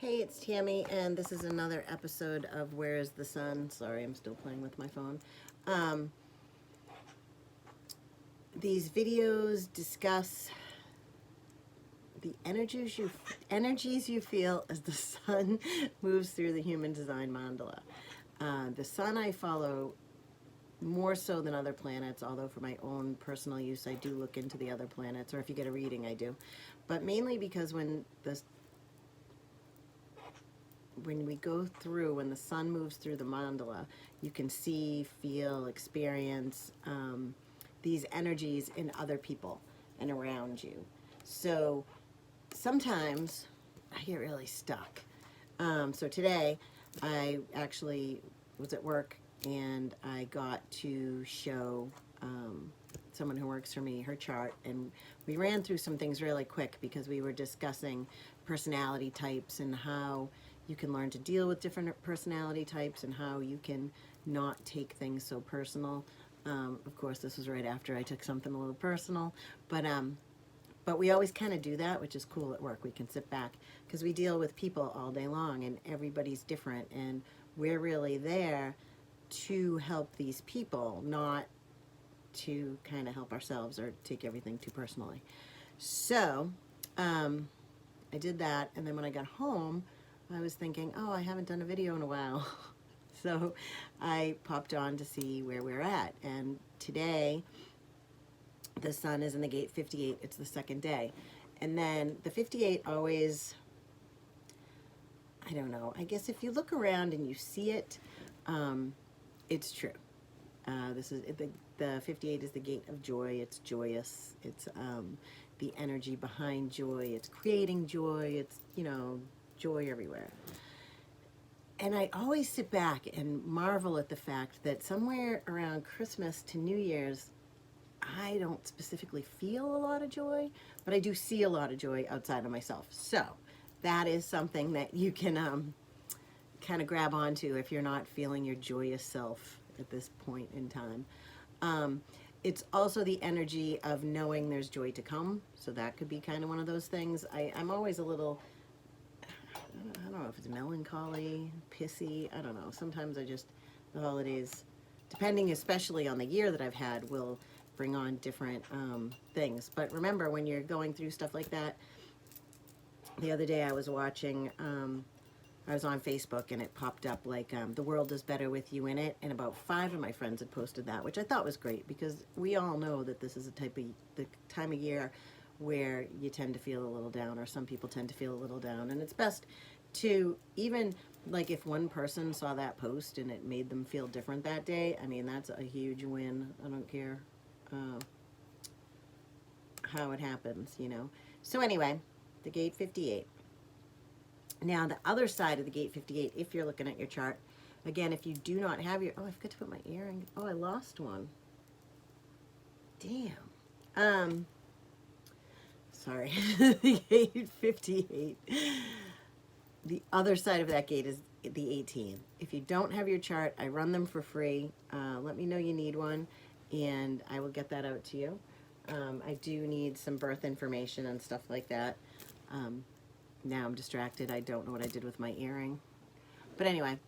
Hey, it's Tammy, and this is another episode of Where is the Sun? Sorry, I'm still playing with my phone. Um, these videos discuss the energies you feel as the sun moves through the human design mandala. The sun I follow more so than other planets, although for my own personal use I do look into the other planets, or if you get a reading I do. But mainly because when the sun moves through the mandala, you can see, feel, experience these energies in other people and around you. So sometimes I get really stuck. So today I actually was at work and I got to show someone who works for me her chart, and we ran through some things really quick because we were discussing personality types and how you can learn to deal with different personality types and how you can not take things so personal. Of course, this was right after I took something a little personal, but we always kind of do that, which is cool at work. We can sit back because we deal with people all day long and everybody's different, and we're really there to help these people, not to kind of help ourselves or take everything too personally. So I did that, and then when I got home, I was thinking, oh, I haven't done a video in a while. So I popped on to see where we're at, and today the sun is in the gate 58. It's the second day. And then the 58 always, I don't know, I guess if you look around and you see it, it's true. This is the 58 is the gate of joy. It's joyous. It's the energy behind joy. It's creating joy. It's, joy everywhere. And I always sit back and marvel at the fact that somewhere around Christmas to New Year's, I don't specifically feel a lot of joy, but I do see a lot of joy outside of myself. So that is something that you can kind of grab onto if you're not feeling your joyous self at this point in time. It's also the energy of knowing there's joy to come. So that could be kind of one of those things. I'm always a little, I don't know if it's melancholy, pissy, I don't know. Sometimes the holidays, depending especially on the year that I've had, will bring on different things. But remember, when you're going through stuff like that, the other day I was watching, I was on Facebook and it popped up like the world is better with you in it, and about 5 of my friends had posted that, which I thought was great because we all know that this is the time of year where you tend to feel a little down, or some people tend to feel a little down, and it's best to, even like if one person saw that post and it made them feel different that day, I mean, that's a huge win. I don't care how it happens. So anyway, the gate 58. Now the other side of the gate 58, if you're looking at your chart, again, if you do not have your, I forgot to put my earring, I lost one. Damn. Sorry, the gate 58. The other side of that gate is the 18. If you don't have your chart, I run them for free. Let me know you need one, and I will get that out to you. I do need some birth information and stuff like that. Now I'm distracted. I don't know what I did with my earring. But anyway,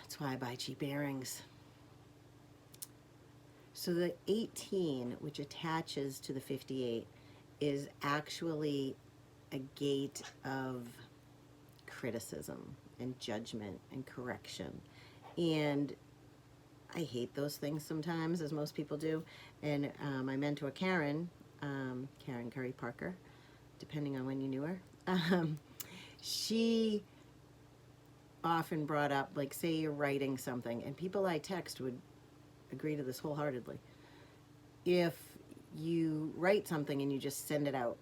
that's why I buy cheap earrings. So the 18, which attaches to the 58, is actually a gate of criticism and judgment and correction. And I hate those things sometimes, as most people do. And my mentor, Karen Curry Parker, depending on when you knew her, she often brought up, like, say you're writing something, and people I text would agree to this wholeheartedly. If you write something and you just send it out,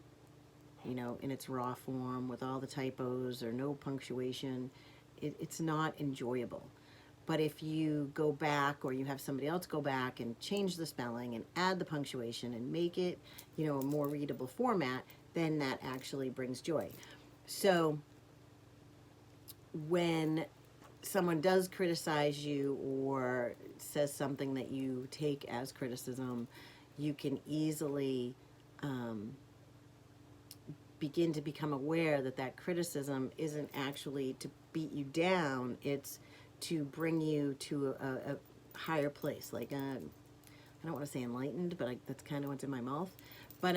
in its raw form with all the typos or no punctuation, it's not enjoyable. But if you go back, or you have somebody else go back and change the spelling and add the punctuation and make it, a more readable format, then that actually brings joy. So when someone does criticize you or says something that you take as criticism, you can easily begin to become aware that that criticism isn't actually to beat you down, it's to bring you to a higher place. Like, I don't want to say enlightened, but that's kind of what's in my mouth. But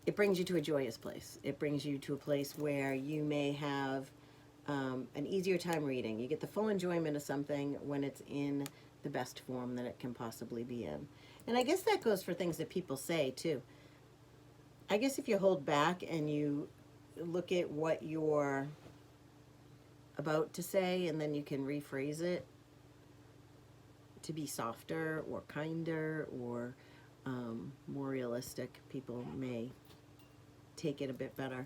it brings you to a joyous place. It brings you to a place where you may have an easier time reading. You get the full enjoyment of something when it's in the best form that it can possibly be in. And I guess that goes for things that people say too. I guess if you hold back and you look at what you're about to say, and then you can rephrase it to be softer or kinder or more realistic, people may take it a bit better.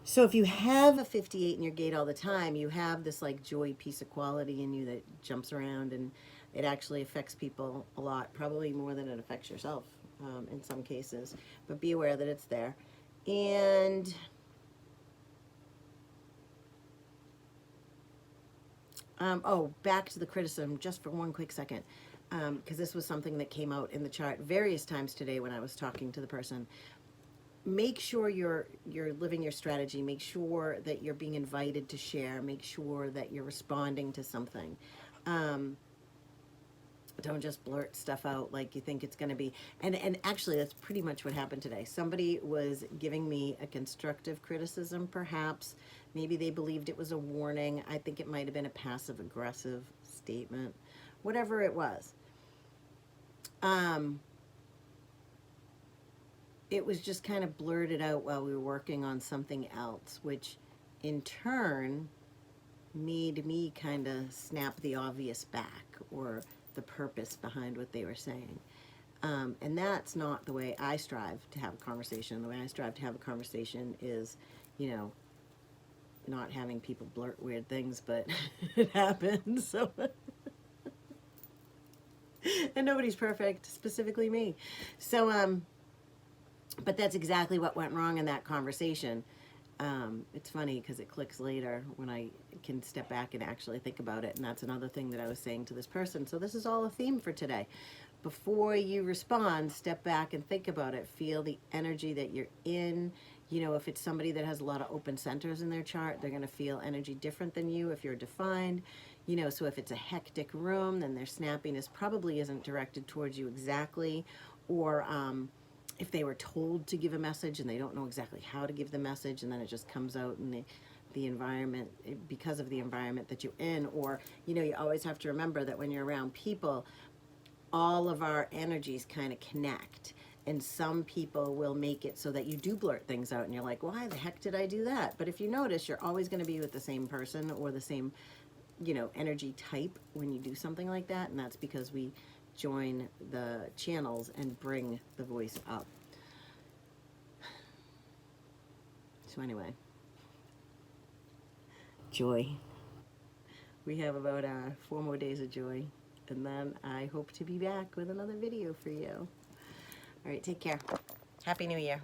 So if you have a 58 in your gate all the time, you have this like joy, peace, equality in you that jumps around, and it actually affects people a lot, probably more than it affects yourself in some cases. But be aware that it's there. And oh, back to the criticism just for one quick second, because this was something that came out in the chart various times today when I was talking to the person. Make sure you're living your strategy. Make sure that you're being invited to share. Make sure that you're responding to something. Don't just blurt stuff out like you think it's going to be. And actually, that's pretty much what happened today. Somebody was giving me a constructive criticism, perhaps. Maybe they believed it was a warning. I think it might have been a passive-aggressive statement. Whatever it was. It was just kind of blurted out while we were working on something else, which in turn made me kind of snap the obvious back, or the purpose behind what they were saying. And that's not the way I strive to have a conversation. The way I strive to have a conversation is, you know, not having people blurt weird things, but it happens. So, and nobody's perfect, specifically me. So, but that's exactly what went wrong in that conversation. It's funny because it clicks later when I can step back and actually think about it. And that's another thing that I was saying to this person. So this is all a theme for today. Before you respond, step back and think about it. Feel the energy that you're in. You know, if it's somebody that has a lot of open centers in their chart, they're going to feel energy different than you if you're defined. You know, so if it's a hectic room, then their snappiness probably isn't directed towards you exactly. Or if they were told to give a message and they don't know exactly how to give the message, and then it just comes out in the environment because of the environment that you're in. Or, you know, you always have to remember that when you're around people, all of our energies kind of connect. And some people will make it so that you do blurt things out and you're like, why the heck did I do that? But if you notice, you're always going to be with the same person or the same, you know, energy type when you do something like that. And that's because we join the channels and bring the voice up. So anyway, joy. We have about 4 more days of joy, and then I hope to be back with another video for you. All right, take care. Happy New Year.